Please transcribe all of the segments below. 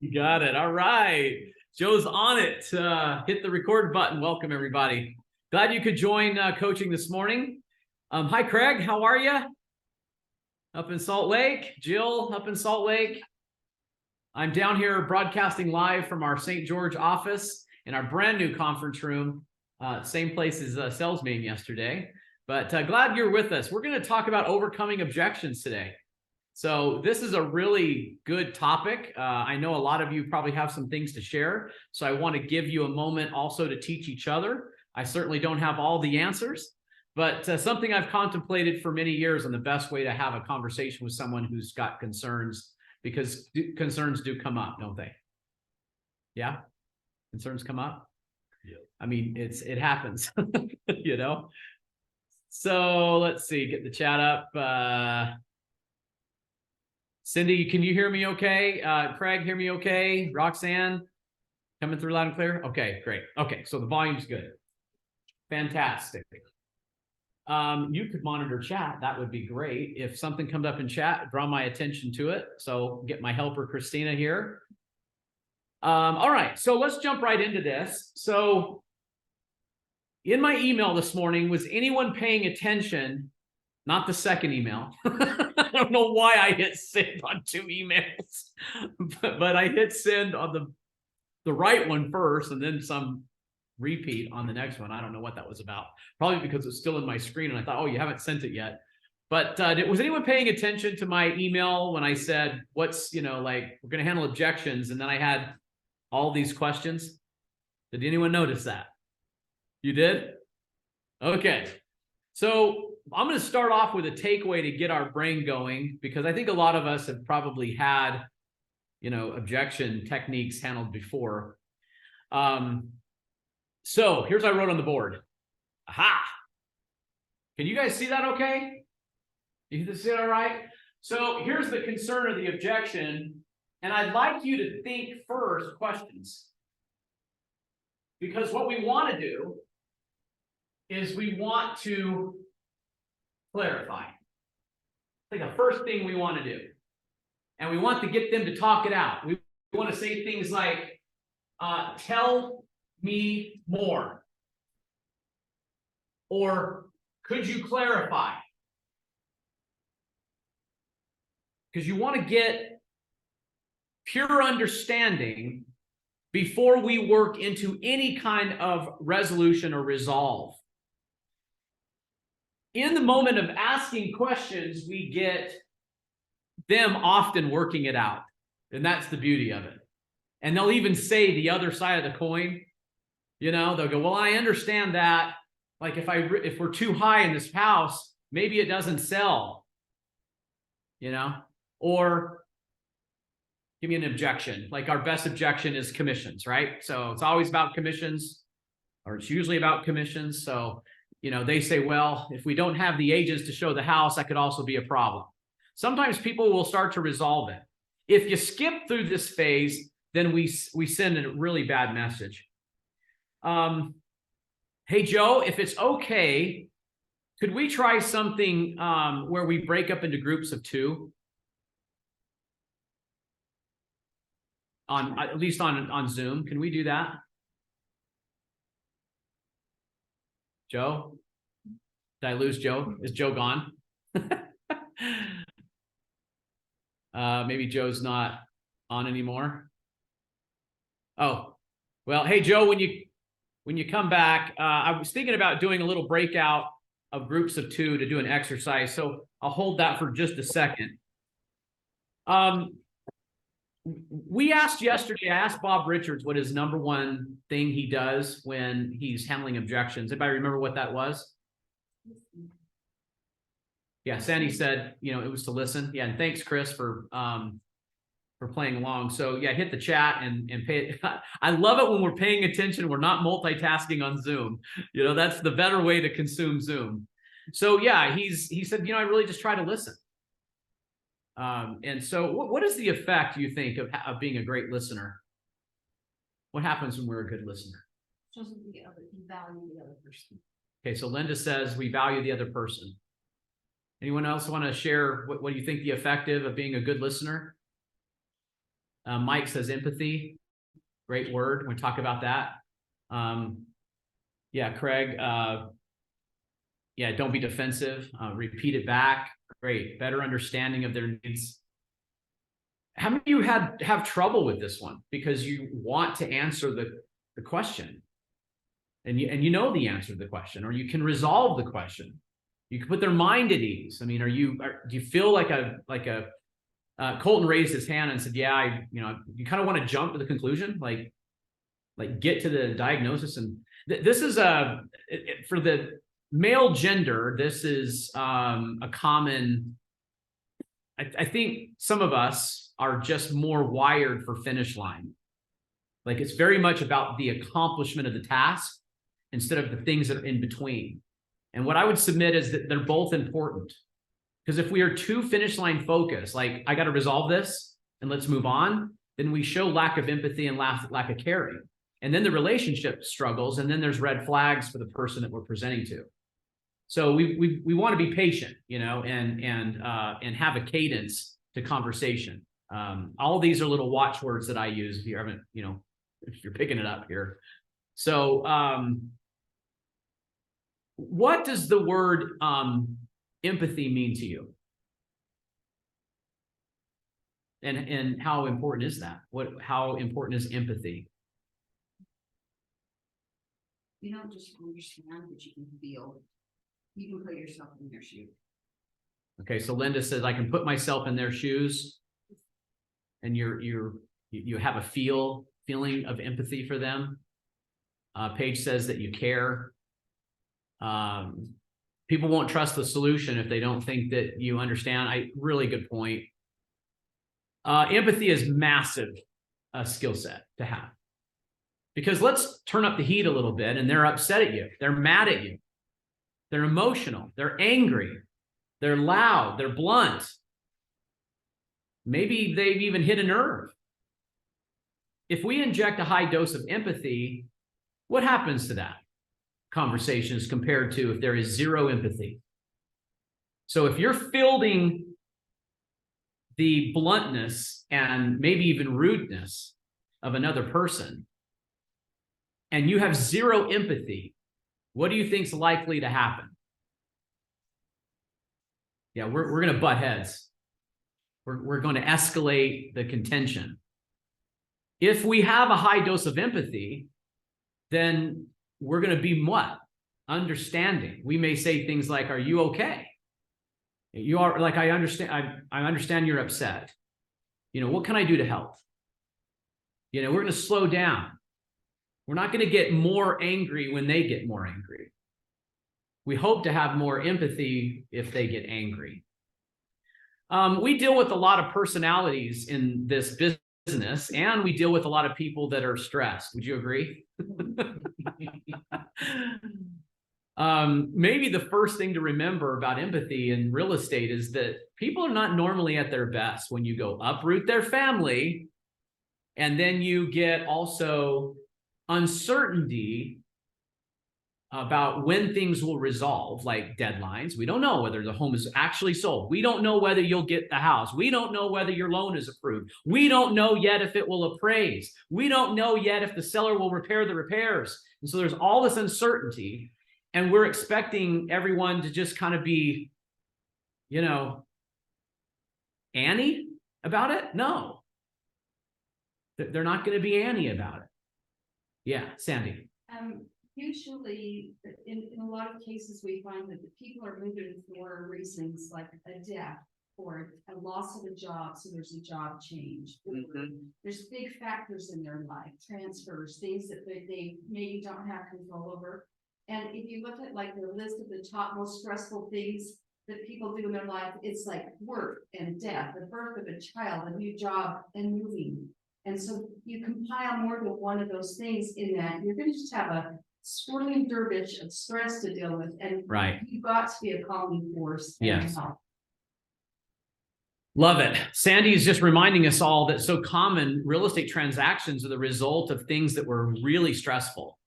You got it. All right. Joe's on it. Hit the record button. Welcome, everybody. Glad you could join coaching this morning. Hi, Craig. How are you? Up in Salt Lake. Jill, up in Salt Lake. I'm down here broadcasting live from our St. George office in our brand new conference room. Same place as sales meeting yesterday. But glad you're with us. We're going to talk about overcoming objections today. So this is a really good topic. I know a lot of you probably have some things to share. So I want to give you a moment also to teach each other. I certainly don't have all the answers, but something I've contemplated for many years on the best way to have a conversation with someone who's got concerns, because concerns do come up, don't they? Yeah? Concerns come up? Yeah. I mean, it happens, you know? So let's see, get the chat up. Cindy, can you hear me okay? Craig, hear me okay? Roxanne, coming through loud and clear? Okay, great. Okay, so the volume's good. Fantastic. You could monitor chat. That would be great. If something comes up in chat, draw my attention to it. So get my helper, Christina, here. All right, so let's jump right into this. So in my email this morning, was anyone paying attention? Not the second email. I don't know why I hit send on two emails, but I hit send on the right one first and then some repeat on the next one. I don't know what that was about. Probably because it's still in my screen and I thought, oh, you haven't sent it yet. But was anyone paying attention to my email when I said, what's, like, we're going to handle objections? And then I had all these questions. Did anyone notice that? You did? Okay. So I'm going to start off with a takeaway to get our brain going, because I think a lot of us have probably had, objection techniques handled before. So here's what I wrote on the board. Aha! Can you guys see that okay? You can see it all right? So here's the concern or the objection, and I'd like you to think first questions. Because what we want to do is we want to clarify. Like the first thing we want to do. And we want to get them to talk it out. We want to say things like, tell me more. Or could you clarify? Because you want to get pure understanding before we work into any kind of resolution or resolve. In the moment of asking questions, we get them often working it out. And that's the beauty of it. And they'll even say the other side of the coin. They'll go, well, I understand that. Like if we're too high in this house, maybe it doesn't sell. Or give me an objection. Like our best objection is commissions, right? So it's always about commissions, or it's usually about commissions. So they say, well, if we don't have the agents to show the house, that could also be a problem. Sometimes people will start to resolve it. If you skip through this phase, then we send a really bad message. Hey, Joe, if it's okay, could we try something where we break up into groups of two? At least on Zoom. Can we do that? Joe? Did I lose Joe? Is Joe gone? Maybe Joe's not on anymore. Oh, well, hey, Joe, when you come back, I was thinking about doing a little breakout of groups of two to do an exercise. So I'll hold that for just a second. We asked yesterday, I asked Bob Richards what his number one thing he does when he's handling objections. Anybody remember what that was? Yeah, Sandy said, it was to listen. Yeah, and thanks, Chris, for playing along. So yeah, hit the chat and pay. I love it when we're paying attention. We're not multitasking on Zoom. That's the better way to consume Zoom. So yeah, he said, I really just try to listen. And so what is the effect, you think, of being a great listener? What happens when we're a good listener? Shows you value the other person. Okay, so Linda says we value the other person. Anyone else want to share what you think the effect of being a good listener? Mike says empathy. Great word. We talk about that. Yeah, Craig. Yeah, don't be defensive. Repeat it back. Great. Better understanding of their needs. How many of you have trouble with this one because you want to answer the question, and you know the answer to the question, or you can resolve the question. You can put their mind at ease. I mean, do you feel like Colton raised his hand and said, yeah, you kind of want to jump to the conclusion, like get to the diagnosis. And this is for the male gender, this is a common, I think some of us are just more wired for finish line. Like it's very much about the accomplishment of the task instead of the things that are in between. And what I would submit is that they're both important. Because if we are too finish line focused, like I got to resolve this and let's move on, then we show lack of empathy and lack of caring. And then the relationship struggles, and then there's red flags for the person that we're presenting to. So we want to be patient, and have a cadence to conversation. All of these are little watchwords that I use if you haven't, if you're picking it up here. So what does the word empathy mean to you? And how important is that? How important is empathy? You don't just understand, but you can feel. You can put yourself in their shoes. Okay, so Linda says I can put myself in their shoes, and you have a feeling of empathy for them. Paige says that you care. People won't trust the solution if they don't think that you understand. Really good point. Empathy is massive skill set to have. Because let's turn up the heat a little bit, and they're upset at you. They're mad at you. They're emotional. They're angry. They're loud. They're blunt. Maybe they've even hit a nerve. If we inject a high dose of empathy, what happens to that conversation as compared to if there is zero empathy? So if you're fielding the bluntness and maybe even rudeness of another person, and you have zero empathy, what do you think is likely to happen? Yeah, we're going to butt heads. We're going to escalate the contention. If we have a high dose of empathy, then we're going to be what? Understanding. We may say things like, "Are you okay? You are like, I understand. I understand you're upset. What can I do to help?" We're going to slow down. We're not going to get more angry when they get more angry. We hope to have more empathy if they get angry. We deal with a lot of personalities in this business, and we deal with a lot of people that are stressed. Would you agree? Maybe the first thing to remember about empathy in real estate is that people are not normally at their best when you go uproot their family, and then you get also uncertainty about when things will resolve, like deadlines. We don't know whether the home is actually sold. We don't know whether you'll get the house. We don't know whether your loan is approved. We don't know yet if it will appraise. We don't know yet if the seller will repair the repairs. And so there's all this uncertainty, and we're expecting everyone to just kind of be, Annie about it? No. They're not going to be Annie about it. Yeah, Sandy. Usually, in a lot of cases, we find that the people are moving for reasons like a death or a loss of a job, so there's a job change. Mm-hmm. There's big factors in their life, transfers, things that they maybe don't have control over. And if you look at like the list of the top most stressful things that people do in their life, it's like work and death, the birth of a child, a new job, and moving. And so you compile more than one of those things in that, you're going to just have a swirling dervish of stress to deal with, and right. You've got to be a calming force. Yes. Love it. Sandy's just reminding us all that so common real estate transactions are the result of things that were really stressful.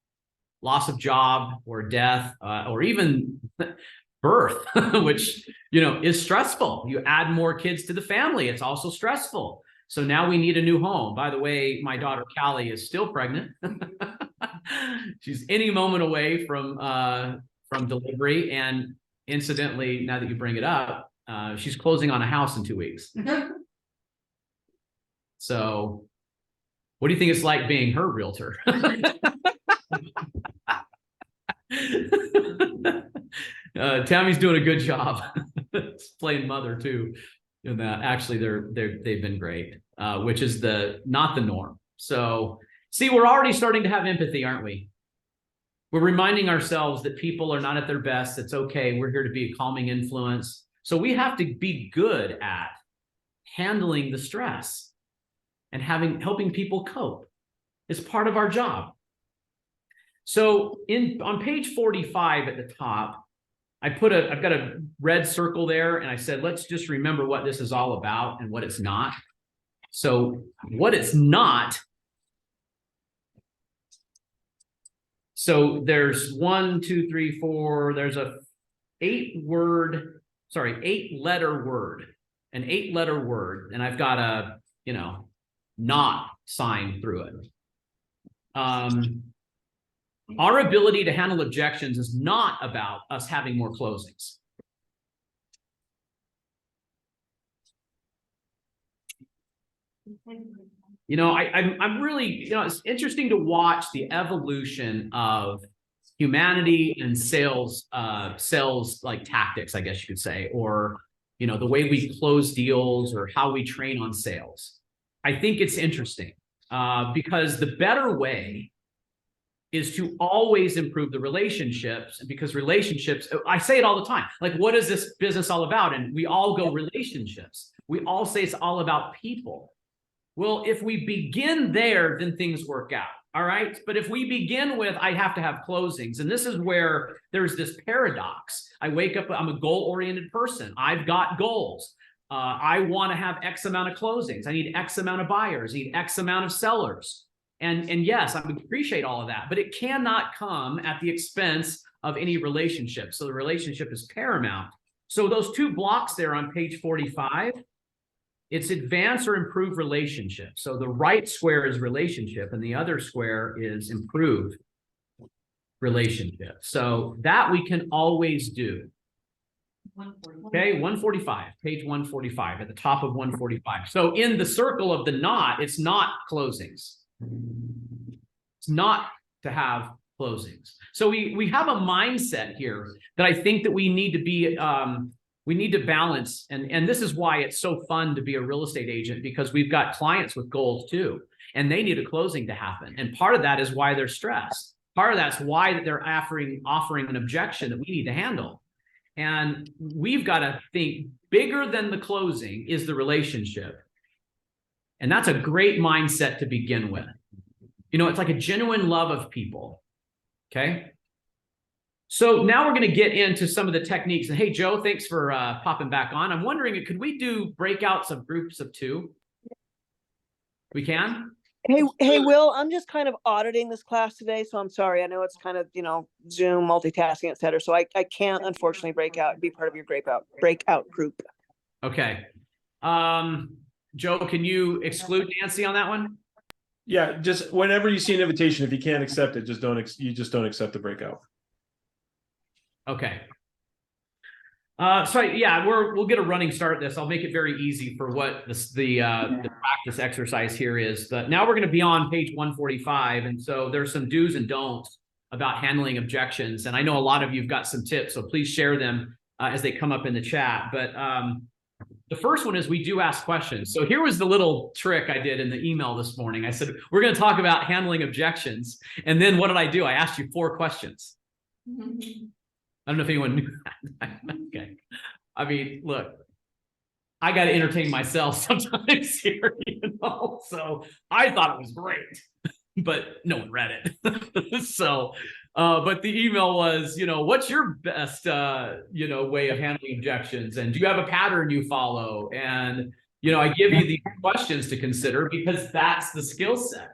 Loss of job or death, or even birth, which, is stressful. You add more kids to the family. It's also stressful. So now we need a new home. By the way, my daughter Callie is still pregnant. She's any moment away from delivery. And incidentally, now that you bring it up, she's closing on a house in 2 weeks. So what do you think it's like being her realtor? Tammy's doing a good job. Playing mother too. And actually they've been great, which is not the norm. So see, we're already starting to have empathy, aren't we? We're reminding ourselves that people are not at their best. It's okay. We're here to be a calming influence. So we have to be good at handling the stress and helping people cope. It's part of our job. So on page 45 at the top, I've got a red circle there, and I said, let's just remember what this is all about and what it's not. So what it's not. So there's 1, 2, 3, 4. There's a 8-letter word, an 8-letter word, and I've got a not sign through it. Our ability to handle objections is not about us having more closings. I'm really, it's interesting to watch the evolution of humanity and sales like tactics, I guess you could say, or, the way we close deals or how we train on sales. I think it's interesting because the better way is to always improve the relationships, because relationships, I say it all the time, like, what is this business all about? And we all go relationships. We all say it's all about people. Well, if we begin there, then things work out. All right. But if we begin with, I have to have closings, and this is where there's this paradox. I wake up, I'm a goal-oriented person. I've got goals. I want to have X amount of closings. I need X amount of buyers. I need X amount of sellers. And yes, I would appreciate all of that, but it cannot come at the expense of any relationship. So the relationship is paramount. So those 2 blocks there on page 45, it's advance or improve relationship. So the right square is relationship, and the other square is improve relationship. So that we can always do. Okay, 145, page 145, at the top of 145. So in the circle of the not, it's not closings. It's not to have closings. So we have a mindset here that I think that we need to be, we need to balance. And this is why it's so fun to be a real estate agent, because we've got clients with goals too, and they need a closing to happen. And part of that is why they're stressed. Part of that's why they're offering an objection that we need to handle. And we've got to think bigger than the closing is the relationship. And that's a great mindset to begin with. It's like a genuine love of people. Okay. So now we're going to get into some of the techniques. And hey, Joe, thanks for popping back on. I'm wondering, could we do breakouts of groups of 2? We can? Hey, Will, I'm just kind of auditing this class today, so I'm sorry. I know it's kind of, Zoom, multitasking, et cetera. So I can't, unfortunately, be part of your breakout group. Okay. Joe, can you exclude Nancy on that one? Yeah, just whenever you see an invitation, if you can't accept it, you just don't accept the breakout. Okay. So yeah, we'll get a running start at this. I'll make it very easy for what the practice exercise here is. But now we're going to be on page 145, and so there's some do's and don'ts about handling objections. And I know a lot of you've got some tips, so please share them as they come up in the chat. But the first one is we do ask questions. So here was the little trick I did in the email this morning. I said, we're going to talk about handling objections. And then what did I do? I asked you 4 questions. I don't know if anyone knew that. Okay. I mean, look, I got to entertain myself sometimes here, so I thought it was great, but no one read it. So, but the email was, what's your best, way of handling objections? And do you have a pattern you follow? And, I give you these questions to consider because that's the skill set.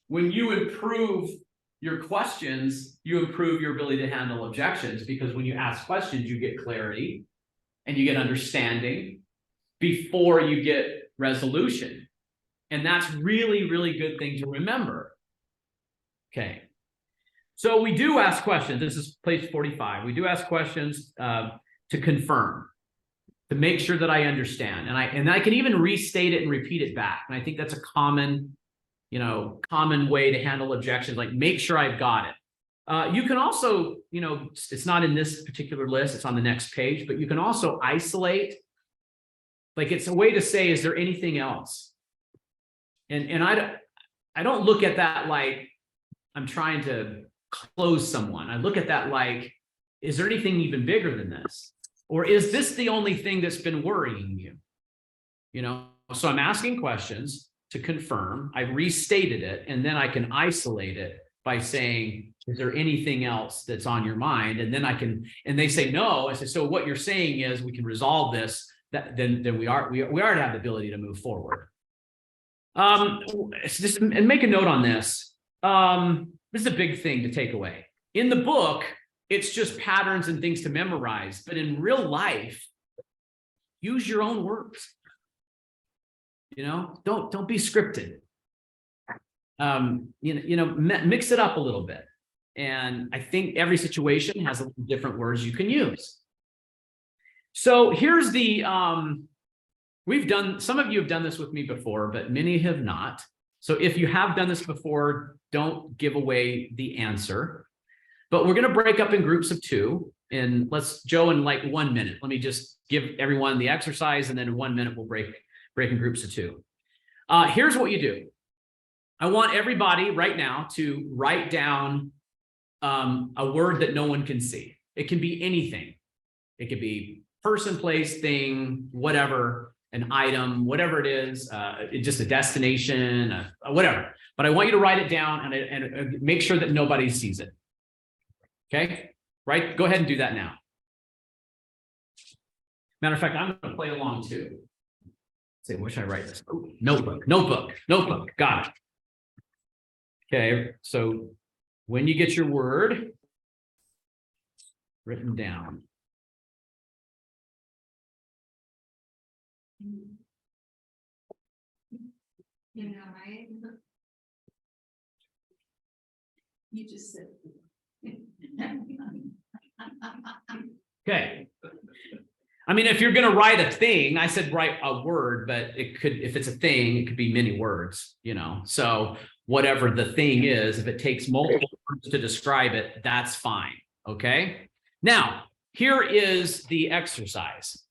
When you improve your questions, you improve your ability to handle objections, because when you ask questions, you get clarity and you get understanding before you get resolution. And that's really, really good thing to remember. Okay. So we do ask questions. This is page 45. We do ask questions to confirm, to make sure that I understand. And I can even restate it and repeat it back. And I think that's a common way to handle objections, like make sure I've got it. You can also, it's not in this particular list, it's on the next page, but you can also isolate. Like it's a way to say, is there anything else? And I don't look at that like I'm trying to close someone. I look at that like, is there anything even bigger than this? Or is this the only thing that's been worrying you? So I'm asking questions to confirm. I restated it, and then I can isolate it by saying, is there anything else that's on your mind? And then and they say no. I say, so what you're saying is we can resolve this, then we already have the ability to move forward. And make a note on this. This is a big thing to take away. In the book, it's just patterns and things to memorize, but in real life, use your own words. Don't be scripted. Mix it up a little bit. And I think every situation has different words you can use. So here's the, some of you have done this with me before, but many have not. So if you have done this before, don't give away the answer. But we're going to break up in groups of 2. And Joe, in like 1 minute, let me just give everyone the exercise, and then in 1 minute, we'll break in groups of 2. Here's what you do. I want everybody right now to write down a word that no one can see. It can be anything. It could be person, place, thing, whatever, an item, whatever it is, just a destination, whatever. But I want you to write it down and make sure that nobody sees it. Okay? Right? Go ahead and do that now. Matter of fact, I'm going to play along too. Say, where should I write this? Ooh, notebook. Got it. Okay, so when you get your word written down. Right? You just said. Okay. I mean, if you're going to write a thing, I said write a word, but it could, if it's a thing, it could be many words, So whatever the thing is, if it takes multiple words to describe it, that's fine. Okay. Now, here is the exercise.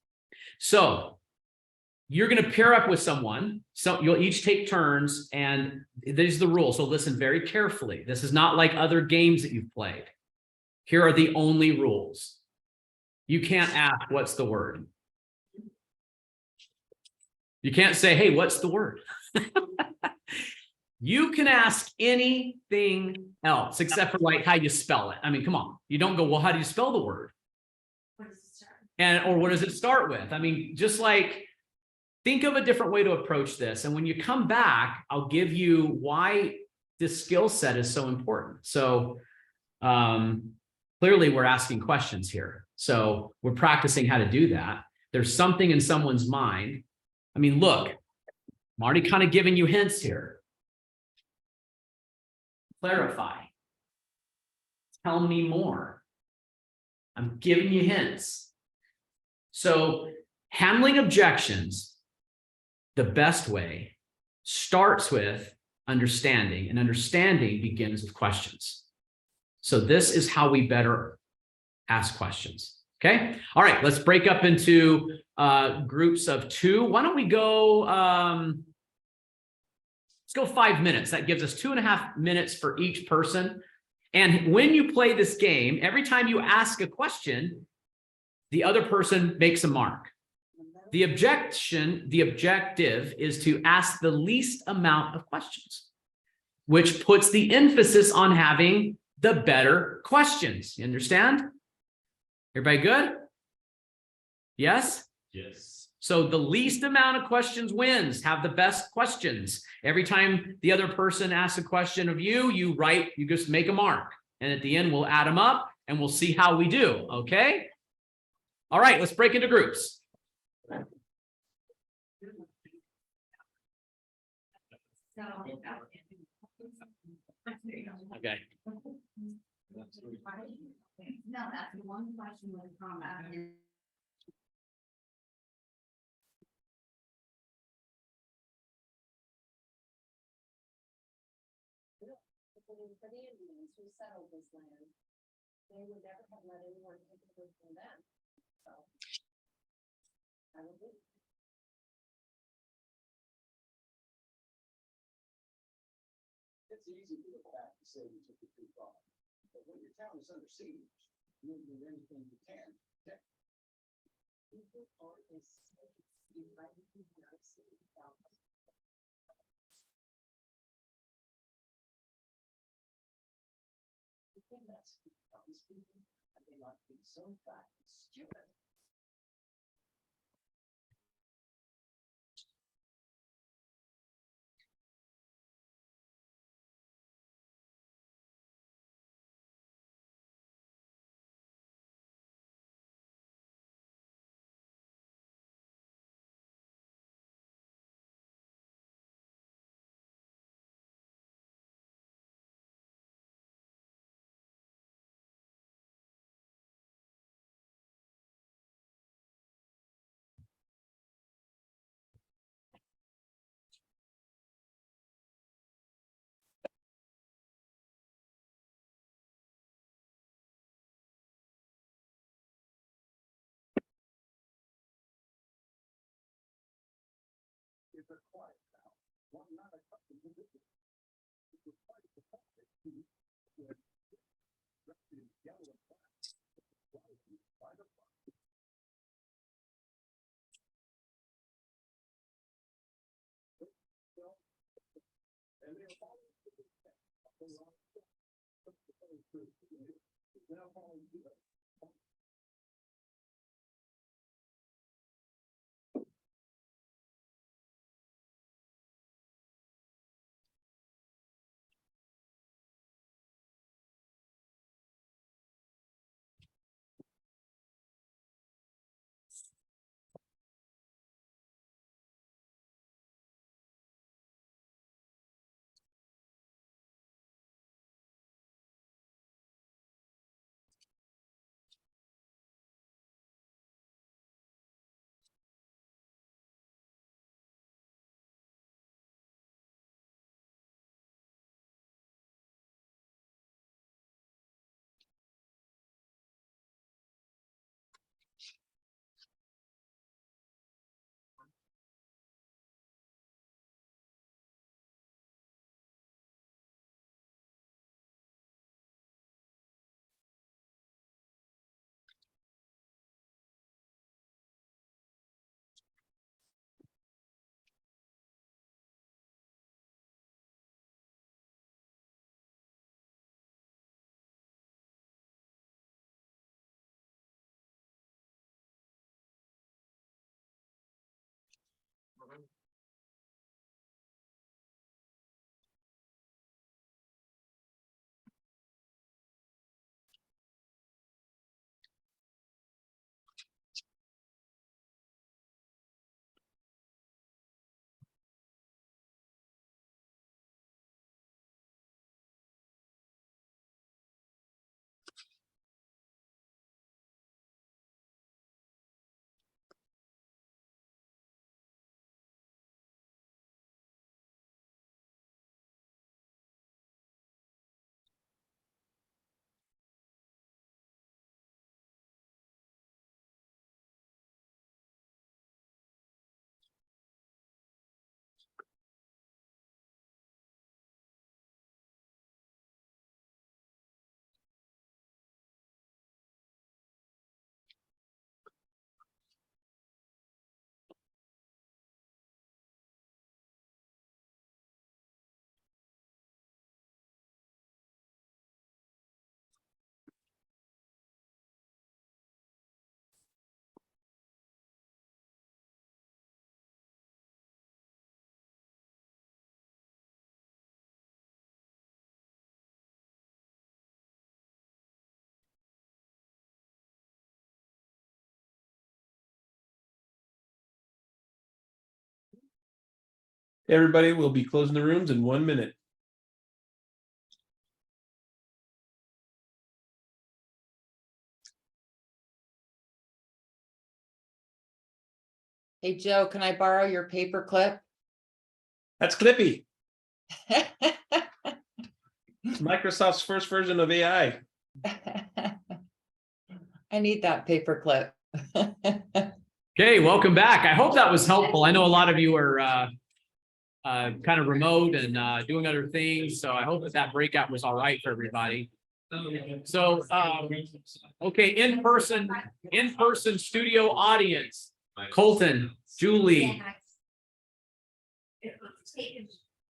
So you're going to pair up with someone. So you'll each take turns, and these are the rules. So listen very carefully. This is not like other games that you've played. Here are the only rules. You can't ask, what's the word? You can't say, hey, what's the word? You can ask anything else except for like how you spell it. I mean, come on. You don't go, well, how do you spell the word? What does it start? Or what does it start with? I mean, just like, think of a different way to approach this. And when you come back, I'll give you why this skill set is so important. So clearly we're asking questions here. So we're practicing how to do that. There's something in someone's mind. I mean, look, I'm already kind of giving you hints here. Clarify. Tell me more. I'm giving you hints. So handling objections, the best way, starts with understanding, and understanding begins with questions. So this is how we better ask questions. Okay. All right. Let's break up into groups of 2. Why don't we go? Let's go 5 minutes. That gives us 2.5 minutes for each person. And when you play this game, every time you ask a question, the other person makes a mark. The objective is to ask the least amount of questions, which puts the emphasis on having the better questions. You understand? Everybody good? Yes? Yes. So the least amount of questions wins. Have the best questions. Every time the other person asks a question of you, you just make a mark. And at the end, we'll add them up and we'll see how we do. Okay? All right, let's break into groups. So. Okay. No, that's the one question with comment. For the Indians who settled this land, they would never have let anyone take it away from them. So. I would be. It's easy to look back and say we took it too far, but when your town is under siege, you do anything you can to protect. People are a state, united in the United States. The thing that's these people, and they like being so fat and stupid. If they're quiet now, well, not a couple of people. If we're quiet, the public, yellow and black. By the and they're following. Now following. Everybody will be closing the rooms in 1 minute. Hey, Joe, can I borrow your paper clip? That's Clippy. It's Microsoft's first version of AI. I need that paper clip. Okay, welcome back. I hope that was helpful. I know a lot of you are kind of remote and doing other things, so I hope that breakout was all right for everybody. So, okay, in-person studio audience. Colton, Julie,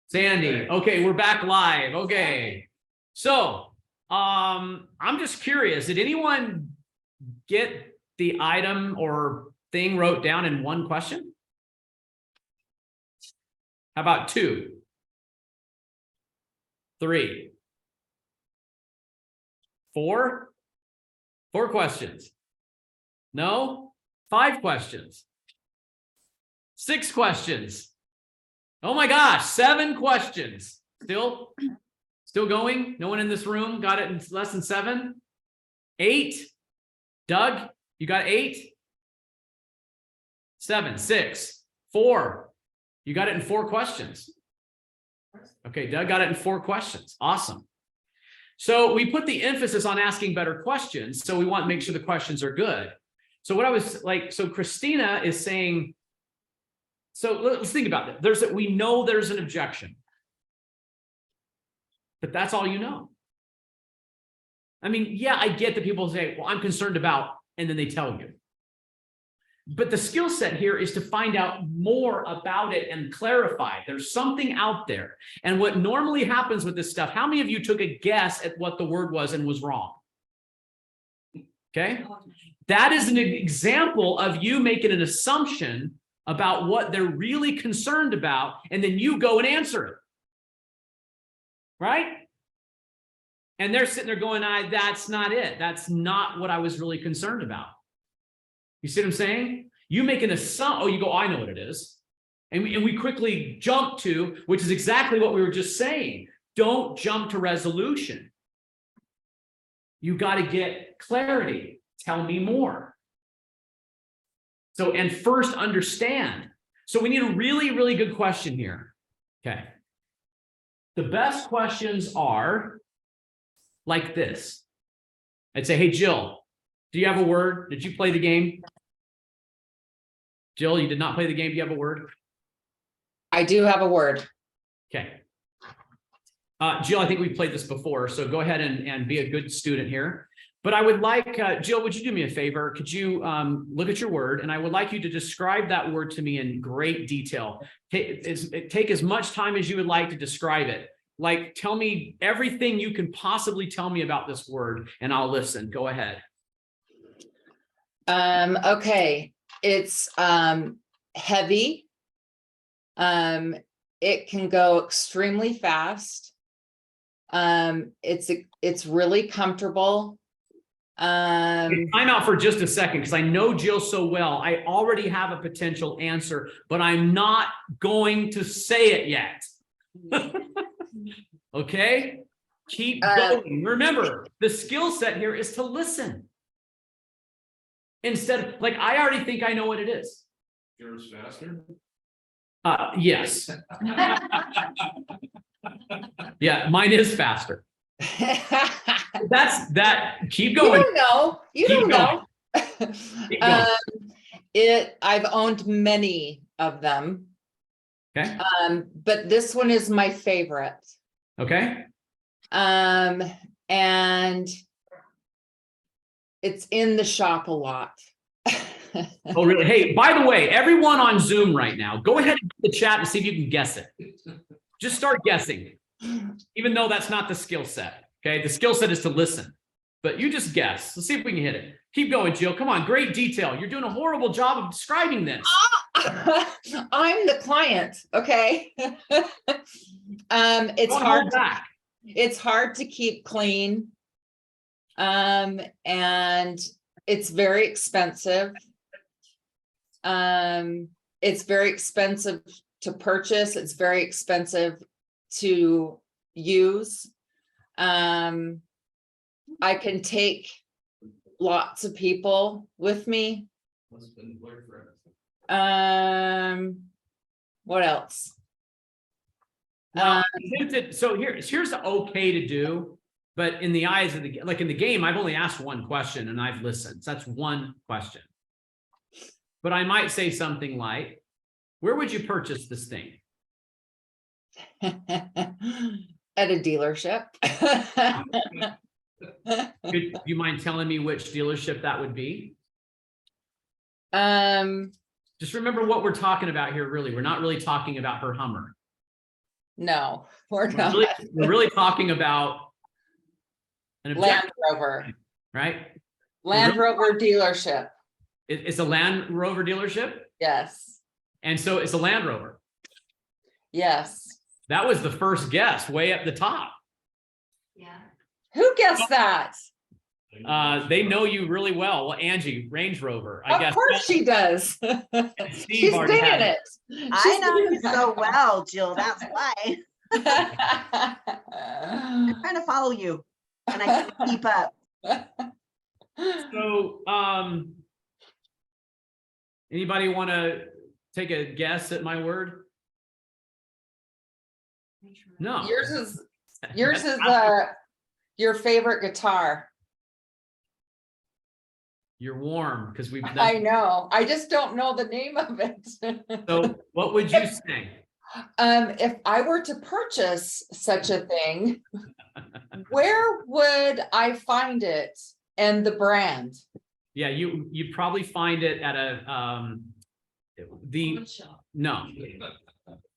Sandy. Okay, we're back live. Okay. So, I'm just curious, did anyone get the item or thing wrote down in one question? How about 2? 3? 4? 4 questions. No? 5 questions. 6 questions. Oh my gosh, 7 questions. Still going? No one in this room got it in less than 7? 8? Doug, you got 8? 7, 6, 4. You got it in 4 questions. Okay, Doug got it in 4 questions. Awesome. So we put the emphasis on asking better questions. So we want to make sure the questions are good. So what I was like, so Christina is saying, so let's think about it. We know there's an objection, but that's all you know. I mean, yeah, I get that people say, well, I'm concerned about, and then they tell you. But the skill set here is to find out more about it and clarify. There's something out there. And what normally happens with this stuff, how many of you took a guess at what the word was and was wrong? Okay. That is an example of you making an assumption about what they're really concerned about, and then you go and answer it. Right? And they're sitting there going, that's not it. That's not what I was really concerned about. You see what I'm saying? You make an assumption. Oh, you go, I know what it is. And we quickly jump to, which is exactly what we were just saying. Don't jump to resolution. You got to get clarity. Tell me more. So, and first understand. So we need a really, really good question here. Okay. The best questions are like this. I'd say, hey, Jill, do you have a word? Did you play the game? Jill, you did not play the game. Do you have a word? I do have a word. Okay. Jill, I think we played this before, so go ahead and be a good student here. But I would like, Jill, would you do me a favor? Could you look at your word, and I would like you to describe that word to me in great detail. Take as much time as you would like to describe it. Like, tell me everything you can possibly tell me about this word, and I'll listen. Go ahead. Okay. It's heavy. It can go extremely fast. It's really comfortable. Time out for just a second, because I know Jill so well. I already have a potential answer, but I'm not going to say it yet. Okay? Keep going. Remember, the skill set here is to listen. Instead of, like, I already think I know what it is. Yours faster? Yes. Yeah, mine is faster. That's that. Keep going. You don't know. You Keep don't know. Keep going. I've owned many of them. Okay. But this one is my favorite. Okay. And it's in the shop a lot. Oh, really? Hey, by the way, everyone on Zoom right now, go ahead and the chat and see if you can guess it. Just start guessing, even though that's not the skill set. Okay. The skill set is to listen, but you just guess. Let's see if we can hit it. Keep going, Jill. Come on. Great detail. You're doing a horrible job of describing this. I'm the client. Okay. It's Don't hard. hold back. It's hard to keep clean. And it's very expensive. It's very expensive to purchase. It's very expensive to use. I can take lots of people with me. What else? Well, so here's the okay to do, but in the eyes of like in the game, I've only asked one question and I've listened. So that's one question. But I might say something like, where would you purchase this thing? At a dealership. Do you mind telling me which dealership that would be? Just remember what we're talking about here, really. We're not really talking about her Hummer. No, we're We're not. really talking about an Land objective, Rover, right? Land Rover dealership. It's a Land Rover dealership. Yes, And so it's a Land Rover. yes. That was the first guess, way up the top. Yeah. Who guessed that? They know you really well. Well, Angie, Range Rover, I Of guess. course she does. Steve She's already been in had it. I know you so well, Jill. That's why well. I'm trying to follow you and I can't keep up. So, anybody want to take a guess at my word? No. Yours is That's not- your favorite guitar. You're warm because we've I done. know. I just don't know the name of it. So, what would you say? If I were to purchase such a thing, where would I find it and the brand? Yeah, you probably find it at a the no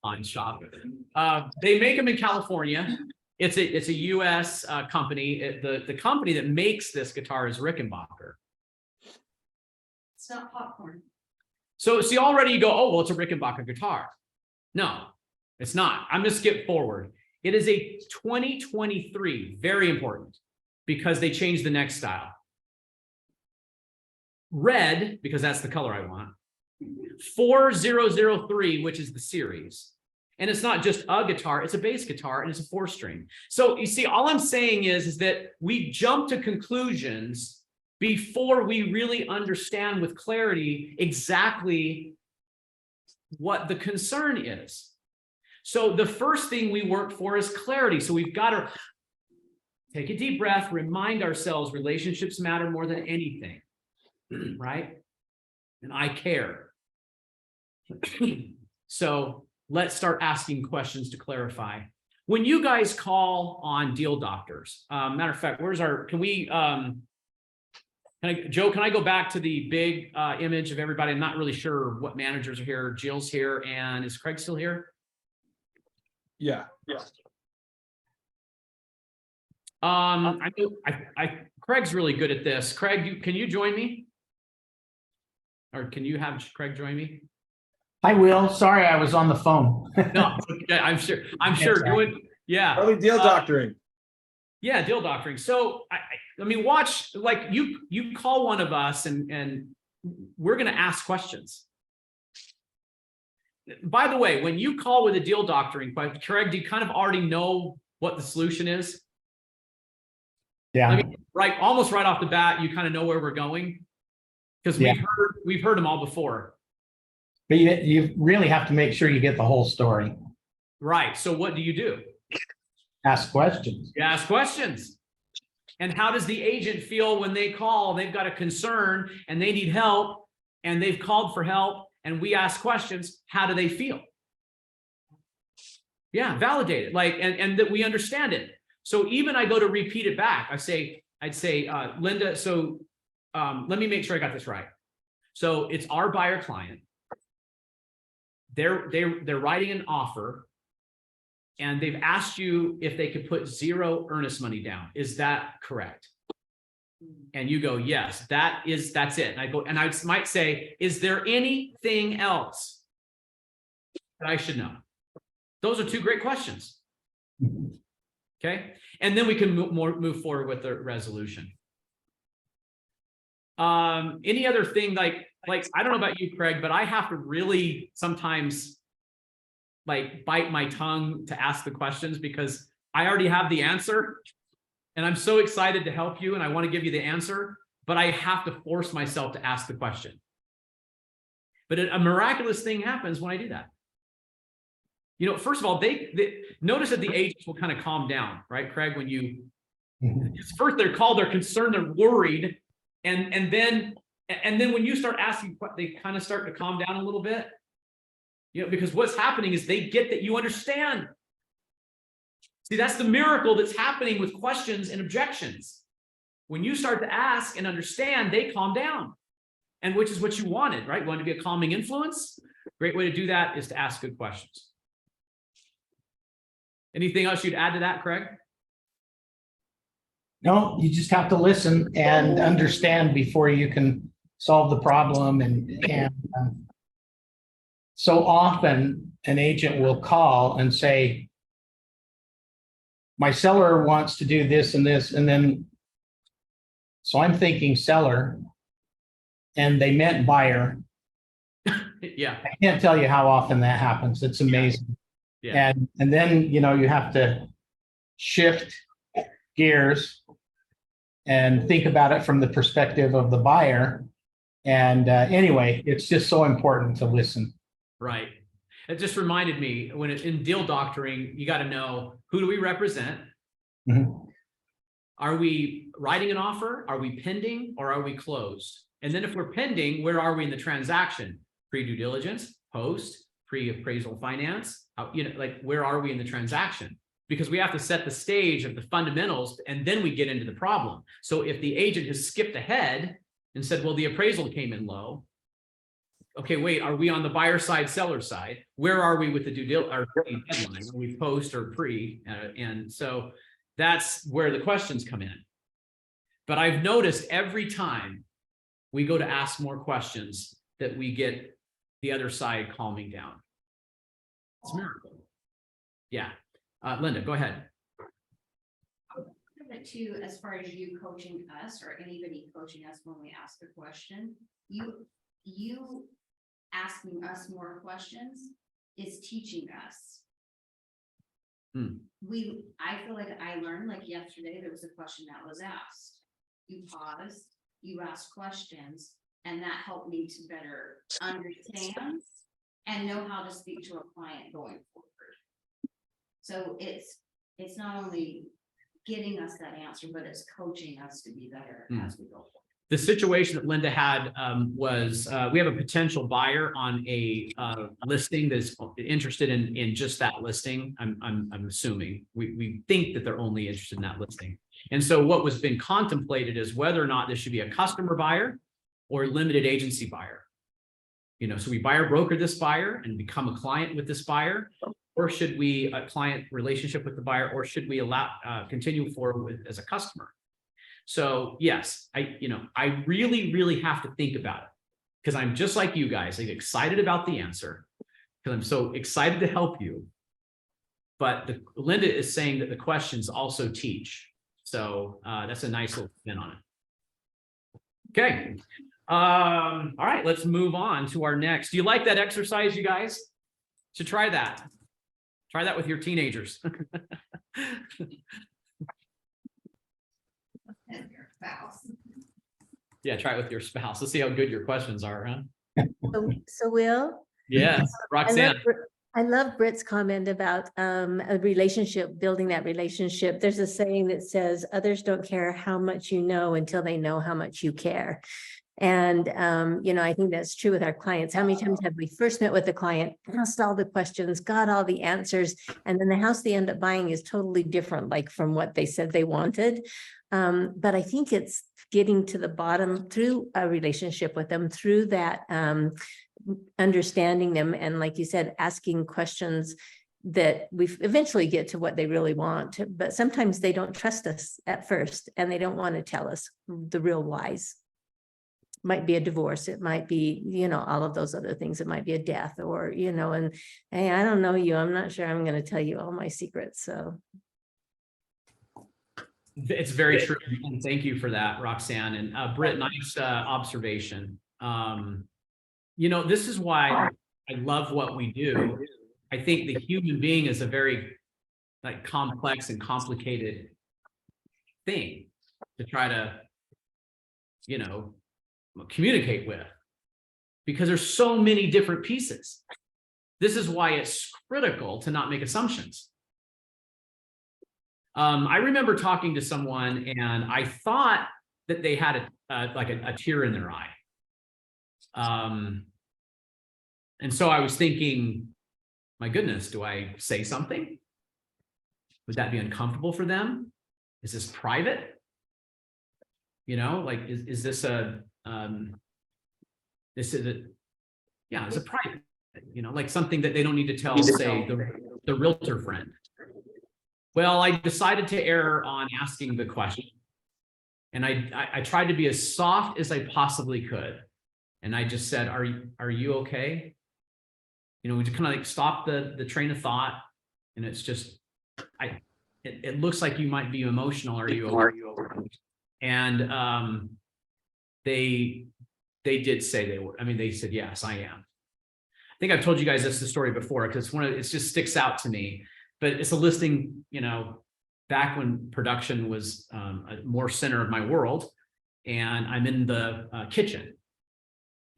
on shop. They make them in California. It's a U.S. Company. The company that makes this guitar is Rickenbacker. It's not popcorn. So see, already you go, oh well, it's a Rickenbacker guitar. No, it's not. I'm gonna skip forward. It is a 2023, very important, because they changed the neck style. Red, because that's the color I want. 4003, which is the series. And it's not just a guitar, it's a bass guitar and it's a 4-string. So you see, all I'm saying is that we jump to conclusions before we really understand with clarity exactly what the concern is. So the first thing we work for is clarity. So we've got to take a deep breath, remind ourselves relationships matter more than anything, right? And I care. So let's start asking questions to clarify. When you guys call on deal doctors, matter of fact, where's our, can we, Joe, can I go back to the big image of everybody? I'm not really sure what managers are here. Jill's here, and is Craig still here? Yeah. I know Craig's really good at this. Craig, can you join me? Or can you have Craig join me? I will. Sorry, I was on the phone. No, okay, I'm sure. Doing, yeah. Early deal doctoring. Yeah, deal doctoring. So I mean, watch, like you call one of us and we're going to ask questions. By the way, when you call with a deal doctoring question, Craig, do you kind of already know what the solution is? Yeah. I mean, right, almost right off the bat, you kind of know where we're going because we've heard them all before. But you really have to make sure you get the whole story. Right. So what do? Ask questions. You ask questions. And how does the agent feel when they call? They've got a concern and they need help and they've called for help and we ask questions. How do they feel? Yeah, validate it. Like, and that we understand it. So even I go to repeat it back. I'd say, Linda, so let me make sure I got this right. So it's our buyer client. They're writing an offer and they've asked you if they could put 0 earnest money down. Is that correct? And you go, yes, that's it. And I go, and I might say, is there anything else that I should know? Those are 2 great questions. Okay. And then we can move forward with the resolution. Any other thing like, I don't know about you, Craig, but I have to really sometimes like bite my tongue to ask the questions because I already have the answer and I'm so excited to help you and I want to give you the answer, but I have to force myself to ask the question. But a miraculous thing happens when I do that. You know, first of all, they notice that the agents will kind of calm down, right, Craig? When you first they're called, they're concerned, they're worried, and then when you start asking, they kind of start to calm down a little bit. You know, because what's happening is they get that you understand. See, that's the miracle that's happening with questions and objections. When you start to ask and understand, they calm down, and which is what you wanted, right? You wanted to be a calming influence. Great way to do that is to ask good questions. Anything else you'd add to that, Craig? No, you just have to listen and understand before you can solve the problem. And so often an agent will call and say, my seller wants to do this and this, and then, so I'm thinking seller and they meant buyer. Yeah. I can't tell you how often that happens. It's amazing. Yeah. And then, you know, you have to shift gears and think about it from the perspective of the buyer. And anyway, it's just so important to listen. Right. It just reminded me when in deal doctoring, you got to know, who do we represent? Mhm. Are we writing an offer? Are we pending or are we closed? And then if we're pending, where are we in the transaction? Pre-due diligence, post, pre-appraisal finance, you know, like where are we in the transaction? Because we have to set the stage of the fundamentals and then we get into the problem. So if the agent has skipped ahead and said, well, the appraisal came in low. Okay, wait, are we on the buyer side, seller side? Where are we with the due diligence or deadline? Are we post or pre? And so that's where the questions come in. But I've noticed every time we go to ask more questions that we get the other side calming down. It's a miracle. Yeah. Linda, go ahead. Too, as far as you coaching us or anybody coaching us when we ask a question, you asking us more questions is teaching us. I feel like I learned, like yesterday, there was a question that was asked. You paused, you asked questions, and that helped me to better understand and know how to speak to a client going forward. So it's not only getting us that answer, but it's coaching us to be better as we go forward. The situation that Linda had was we have a potential buyer on a listing that's interested in just that listing. I'm assuming we think that they're only interested in that listing. And so what was been contemplated is whether or not this should be a customer buyer or limited agency buyer. You know, so we buyer broker this buyer and become a client with this buyer, or should we a client relationship with the buyer, or should we allow continue forward with as a customer? So yes, I really, really have to think about it because I'm just like you guys. I'm excited about the answer because I'm so excited to help you. But Linda is saying that the questions also teach. So that's a nice little spin on it. Okay. All right, let's move on to our next. Do you like that exercise, you guys? Should try that. Try that with your teenagers. And your spouse. Yeah, try it with your spouse. Let's see how good your questions are, huh? So Will? Yes, Roxanne. I love Britt's comment about a relationship, building that relationship. There's a saying that says, others don't care how much you know until they know how much you care. And, I think that's true with our clients. How many times have we first met with the client, asked all the questions, got all the answers, and then the house they end up buying is totally different, like from what they said they wanted. But I think it's getting to the bottom through a relationship with them, through that understanding them. And like you said, asking questions that we eventually get to what they really want. But sometimes they don't trust us at first, and they don't want to tell us the real whys. Might be a divorce, it might be, all of those other things. It might be a death, or, and hey, I don't know you. I'm not sure I'm going to tell you all my secrets. So it's very true. And thank you for that, Roxanne. And Britt, nice observation. This is why I love what we do, I think the human being is a very like complex and complicated thing to try to, you know, communicate with, because there's so many different pieces. This is why it's critical to not make assumptions. I remember talking to someone and I thought that they had a tear in their eye. And so I was thinking, my goodness, do I say something? Would that be uncomfortable for them? Is this private? You know, like, is this a, this is a, yeah, it's a private, you know, like something that they don't need to tell, say, the realtor friend. Well, I decided to err on asking the question. And I tried to be as soft as I possibly could. And I just said, are you okay? You know, we just kind of like stop the train of thought. And it's just, it looks like you might be emotional. Are you okay? And they did say they were. I mean, they said, yes, I am. I think I've told you guys this the story before, because it just sticks out to me. But it's a listing, you know, back when production was a more center of my world, and I'm in the kitchen,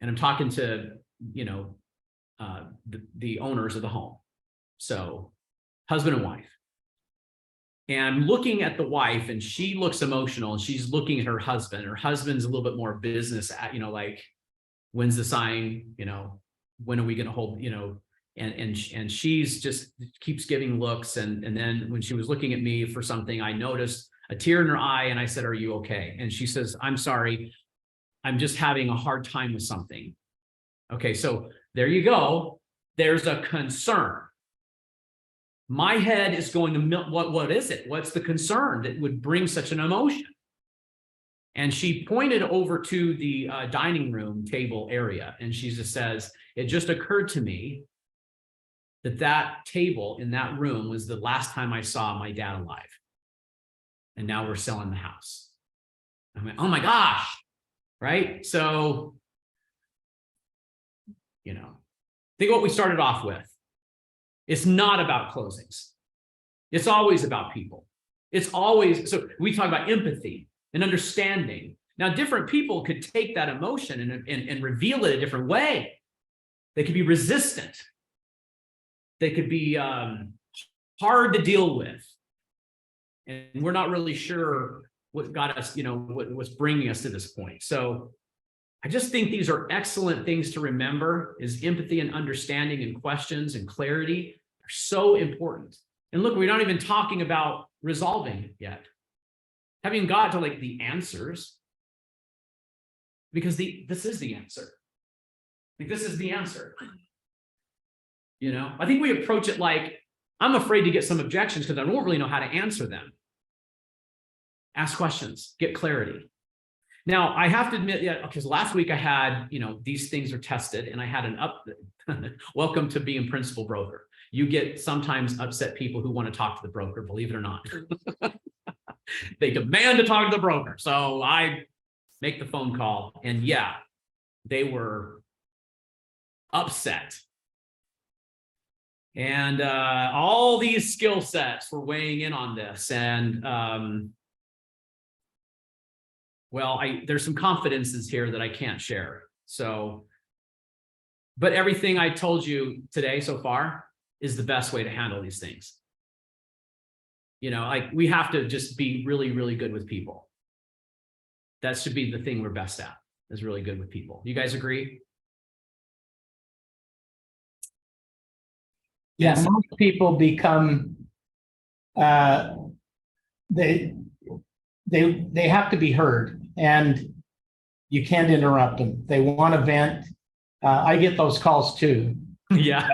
and I'm talking to, you know, the owners of the home, so husband and wife, and I'm looking at the wife, and she looks emotional, and she's looking at her husband. Her husband's a little bit more business, you know, like, when's the sign, you know, when are we going to hold, you know. And she's just keeps giving looks. And then when she was looking at me for something, I noticed a tear in her eye, and I said, are you okay? And she says, I'm sorry, I'm just having a hard time with something. Okay, so there you go. There's a concern. My head is going to, what is it? What's the concern that would bring such an emotion? And she pointed over to the dining room table area, and she just says, it just occurred to me that table in that room was the last time I saw my dad alive. And now we're selling the house. I went, oh my gosh, right? So, you know, think what we started off with. It's not about closings. It's always about people. It's always, so we talk about empathy and understanding. Now, different people could take that emotion and reveal it a different way. They could be resistant. They could be hard to deal with. And we're not really sure what got us, you know, what's bringing us to this point. So I just think these are excellent things to remember, is empathy and understanding and questions and clarity are so important. And look, we're not even talking about resolving it yet. Having got to like the answers, because this is the answer. Like, this is the answer. You know, I think we approach it like, I'm afraid to get some objections because I don't really know how to answer them. Ask questions, get clarity. Now, I have to admit, yeah, because last week I had, you know, these things are tested, and I had welcome to being principal broker. You get sometimes upset people who want to talk to the broker, believe it or not. They demand to talk to the broker. So I make the phone call, and yeah, they were upset. And all these skill sets were weighing in on this. And well, there's some confidences here that I can't share. So, but everything I told you today so far is the best way to handle these things. You know, like, we have to just be really, really good with people. That should be the thing we're best at, is really good with people. You guys agree? Yeah, most people become, they have to be heard, and you can't interrupt them. They want to vent. I get those calls too. Yeah.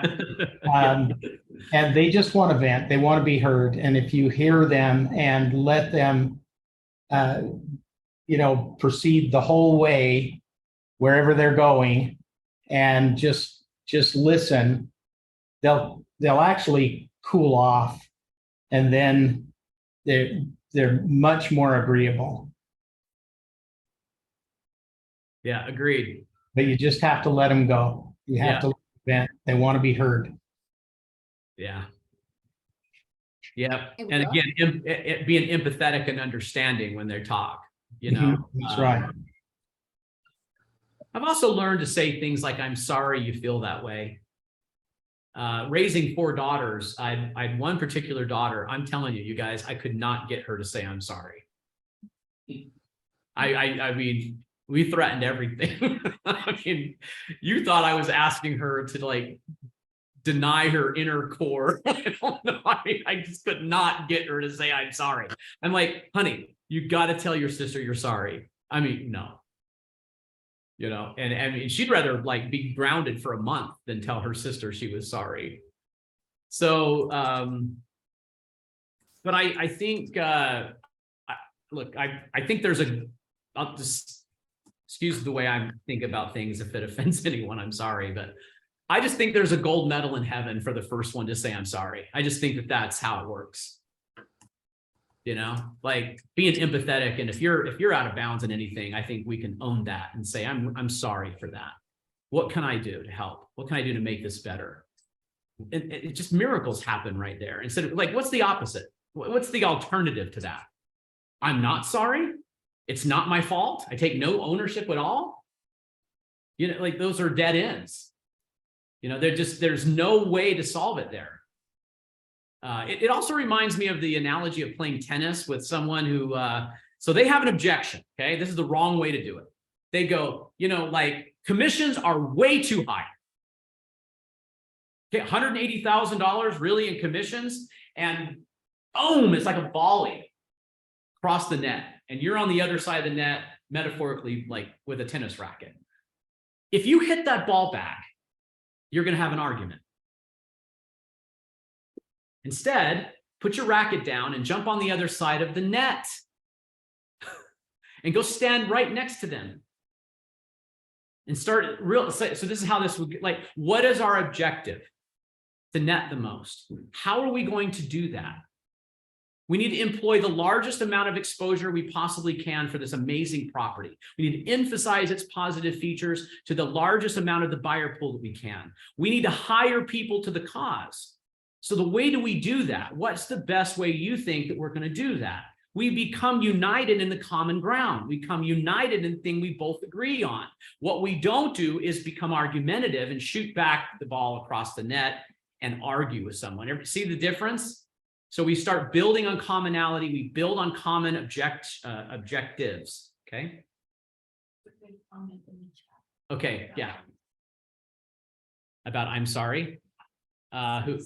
And they just want to vent. They want to be heard. And if you hear them and let them, you know, proceed the whole way, wherever they're going, and just listen, they'll actually cool off, and then they're much more agreeable. Yeah, agreed. But you just have to let them go. You have to vent. They want to be heard. Yeah. Yeah. Here we And go. again, being empathetic and understanding when they talk, you know. That's right. I've also learned to say things like, I'm sorry you feel that way. Raising 4 daughters, I had one particular daughter, I'm telling you, you guys, I could not get her to say I'm sorry. I mean, we threatened everything. I mean, you thought I was asking her to like deny her inner core. I don't know. I mean, I just could not get her to say I'm sorry. I'm like, honey, you got to tell your sister you're sorry. I mean, no. You know, and I mean, she'd rather like be grounded for a month than tell her sister she was sorry. So, but I think, look, I think there's I'll just excuse the way I think about things. If it offends anyone, I'm sorry, but I just think there's a gold medal in heaven for the first one to say I'm sorry. I just think that that's how it works. You know, like being empathetic, and if you're out of bounds in anything, I think we can own that and say I'm sorry for that. What can I do to help? What can I do to make this better? And it just miracles happen right there. Instead of like, what's the opposite? What's the alternative to that? I'm not sorry. It's not my fault. I take no ownership at all. You know, like those are dead ends. You know, there's no way to solve it there. It also reminds me of the analogy of playing tennis with someone who, so they have an objection, okay? This is the wrong way to do it. They go, you know, like commissions are way too high. Okay, $180,000 really in commissions, and boom, it's like a volley across the net. And you're on the other side of the net, metaphorically, like with a tennis racket. If you hit that ball back, you're going to have an argument. Instead, put your racket down and jump on the other side of the net and go stand right next to them and start real. So this is how this would, like, what is our objective? To net the most. How are we going to do that? We need to employ the largest amount of exposure we possibly can for this amazing property. We need to emphasize its positive features to the largest amount of the buyer pool that we can. We need to hire people to the cause. So the way do we do that? What's the best way you think that we're going to do that? We become united in the common ground. We become united in the thing we both agree on. What we don't do is become argumentative and shoot back the ball across the net and argue with someone. Ever see the difference? So we start building on commonality. We build on common objectives. Okay. Okay. Yeah. About I'm sorry. Who?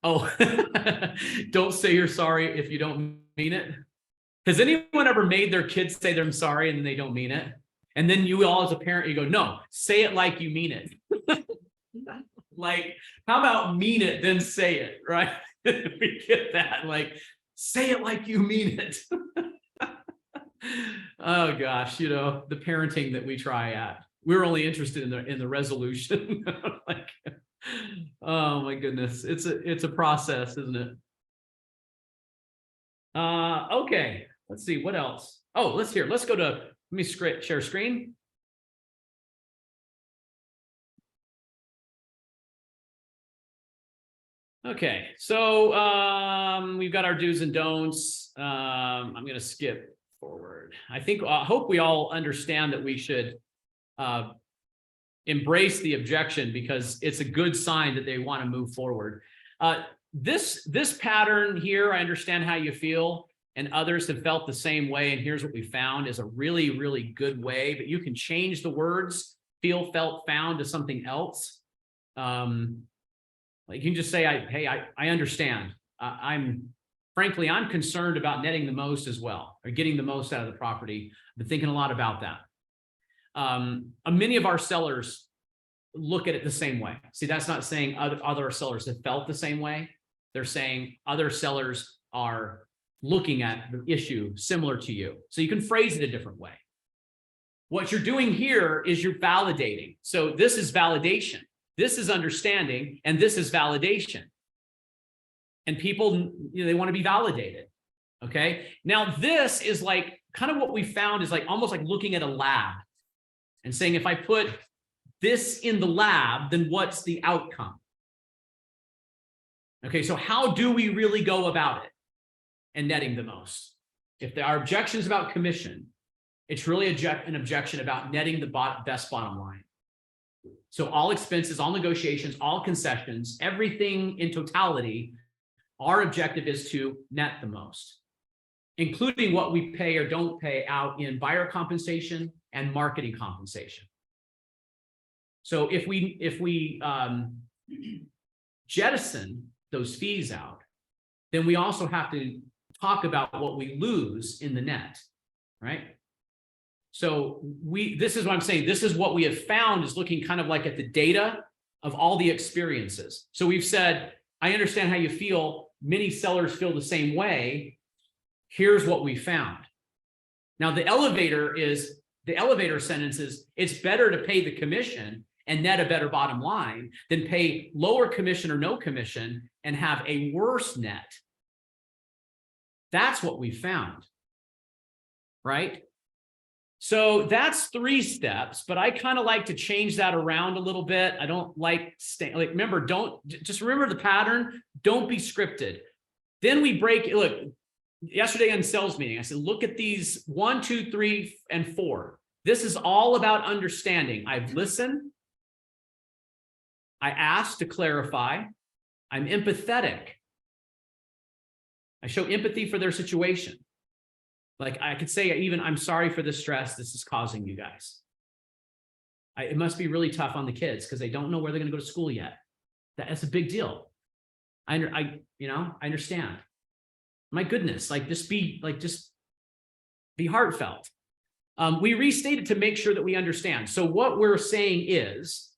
Oh, don't say you're sorry if you don't mean it. Has anyone ever made their kids say they're sorry and then they don't mean it? And then you all as a parent, you go, no, say it like you mean it. Like, how about mean it, then say it, right? We get that, like, say it like you mean it. Oh gosh, you know, the parenting that we try at. We're only interested in the resolution. Like, oh my goodness, it's a process, isn't it? Okay, let's see what else. Oh, let's go to, let me share screen. Okay, so we've got our do's and don'ts. I'm going to skip forward. I hope we all understand that we should embrace the objection because it's a good sign that they want to move forward. This pattern here, I understand how you feel, and others have felt the same way. And here's what we found is a really, really good way, but you can change the words feel, felt, found to something else. Like you can just say, I understand. I'm concerned about netting the most as well, or getting the most out of the property. I've been thinking a lot about that. Many of our sellers look at it the same way. See, that's not saying other sellers have felt the same way. They're saying other sellers are looking at the issue similar to you. So you can phrase it a different way. What you're doing here is you're validating. So this is validation. This is understanding, and this is validation. And people, you know, they want to be validated. Okay. Now this is like kind of what we found is like almost like looking at a lab. and saying, if I put this in the lab, then what's the outcome? Okay, so how do we really go about it and netting the most? If there are objections about commission, it's really an objection about netting the best bottom line. So all expenses, all negotiations, all concessions, everything in totality, our objective is to net the most, including what we pay or don't pay out in buyer compensation and marketing compensation. So if we jettison those fees out, then we also have to talk about what we lose in the net, right? So this is what I'm saying. This is what we have found, is looking kind of like at the data of all the experiences. So we've said, I understand how you feel. Many sellers feel the same way. Here's what we found. Now the elevator sentence is, it's better to pay the commission and net a better bottom line than pay lower commission or no commission and have a worse net. That's what we found, right? So that's 3 steps, but I kind of like to change that around a little bit. I don't like remember, just remember the pattern. Don't be scripted. Then we break, look, yesterday in sales meeting, I said, look at these 1, 2, 3, and 4. This is all about understanding. I've listened. I asked to clarify. I'm empathetic. I show empathy for their situation. Like I could say even, I'm sorry for the stress this is causing you guys. It must be really tough on the kids because they don't know where they're going to go to school yet. That's a big deal. I understand. My goodness, just be heartfelt. We restate it to make sure that we understand. So what we're saying is,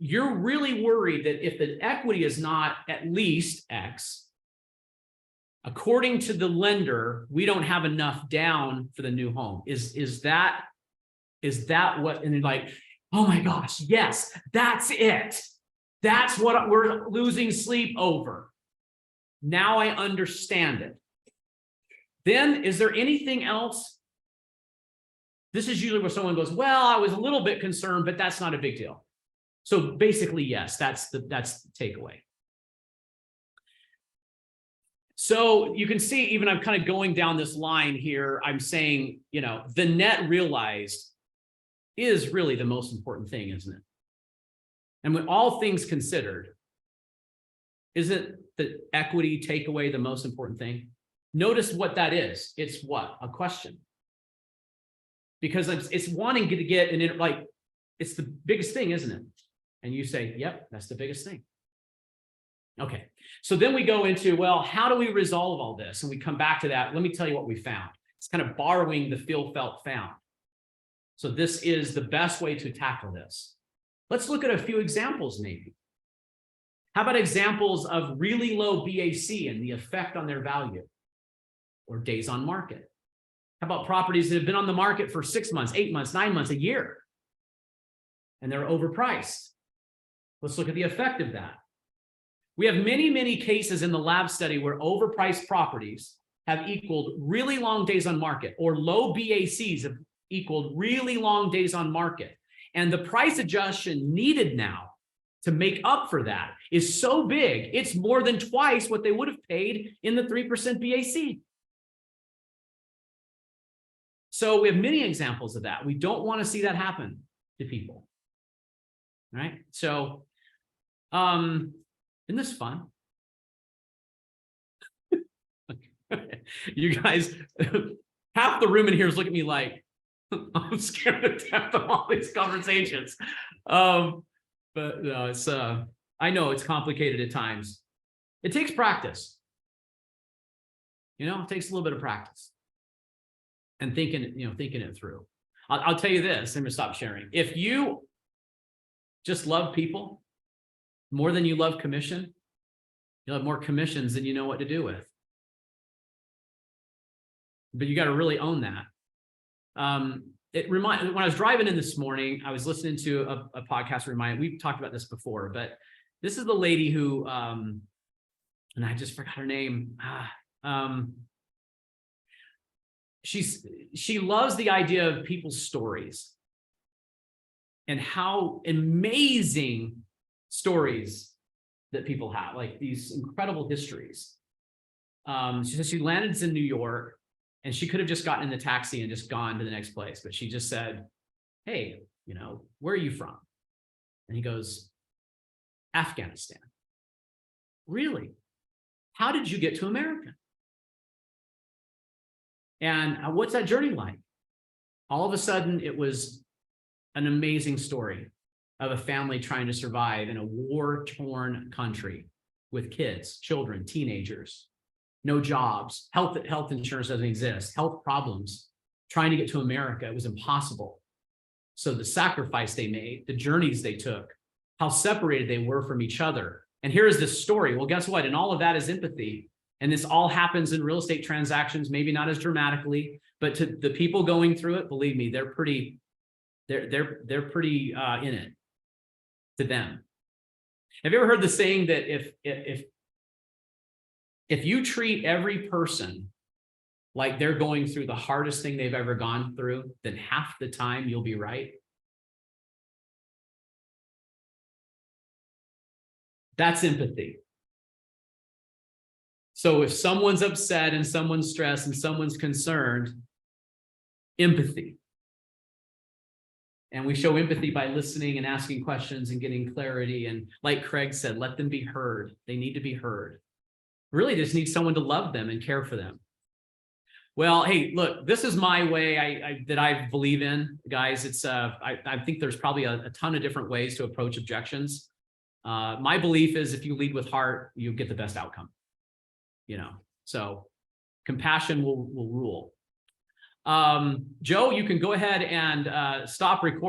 you're really worried that if the equity is not at least X, according to the lender, we don't have enough down for the new home. Is that what? And they're like, oh my gosh, yes, that's it. That's what we're losing sleep over. Now I understand it. Then, is there anything else? This is usually where someone goes, well, I was a little bit concerned, but that's not a big deal. So basically, yes, that's the takeaway. So you can see, even I'm kind of going down this line here, I'm saying, the net realized is really the most important thing, isn't it? And when all things considered, isn't the equity takeaway the most important thing? Notice what that is. It's what? A question. Because it's wanting to get it's the biggest thing, isn't it? And you say, yep, that's the biggest thing. Okay, so then we go into, well, how do we resolve all this? And we come back to that. Let me tell you what we found. It's kind of borrowing the feel, felt, found. So this is the best way to tackle this. Let's look at a few examples maybe. How about examples of really low BAC and the effect on their value or days on market? How about properties that have been on the market for 6 months, 8 months, 9 months, a year, and they're overpriced? Let's look at the effect of that. We have many, many cases in the lab study where overpriced properties have equaled really long days on market, or low BACs have equaled really long days on market. And the price adjustment needed now to make up for that is so big, it's more than twice what they would have paid in the 3% BAC. So we have many examples of that. We don't want to see that happen to people. All right. So, isn't this fun? You guys, half the room in here is looking at me like, I'm scared to death of all these conversations. But no, it's I know it's complicated at times. It takes practice. It takes a little bit of practice and thinking it through. I'll tell you this, I'm gonna stop sharing. If you just love people more than you love commission, you'll have more commissions than you know what to do with. But you got to really own that. When I was driving in this morning, I was listening to a podcast we've talked about this before, but this is the lady who, and I just forgot her name. She loves the idea of people's stories. and how amazing stories that people have, like these incredible histories. She said she landed in New York and she could have just gotten in the taxi and just gone to the next place, but she just said, hey, you know, where are you from? And he goes, Afghanistan. Really? How did you get to America? And what's that journey like? All of a sudden, it was an amazing story of a family trying to survive in a war-torn country with kids, children, teenagers, no jobs, health insurance doesn't exist, health problems, trying to get to America, it was impossible. So the sacrifice they made, the journeys they took, how separated they were from each other. And here is this story. Well, guess what? And all of that is empathy. And this all happens in real estate transactions, maybe not as dramatically, but to the people going through it, believe me, they're pretty in it to them. Have you ever heard the saying that if you treat every person like they're going through the hardest thing they've ever gone through, then half the time you'll be right? That's empathy. So if someone's upset and someone's stressed and someone's concerned, empathy. And we show empathy by listening and asking questions and getting clarity. And like Craig said, let them be heard. They need to be heard. Really just need someone to love them and care for them. Well, hey, look, this is my way that I believe in, guys. It's I think there's probably a ton of different ways to approach objections. My belief is if you lead with heart, you get the best outcome. You know, so compassion will rule. Joe, you can go ahead and stop recording.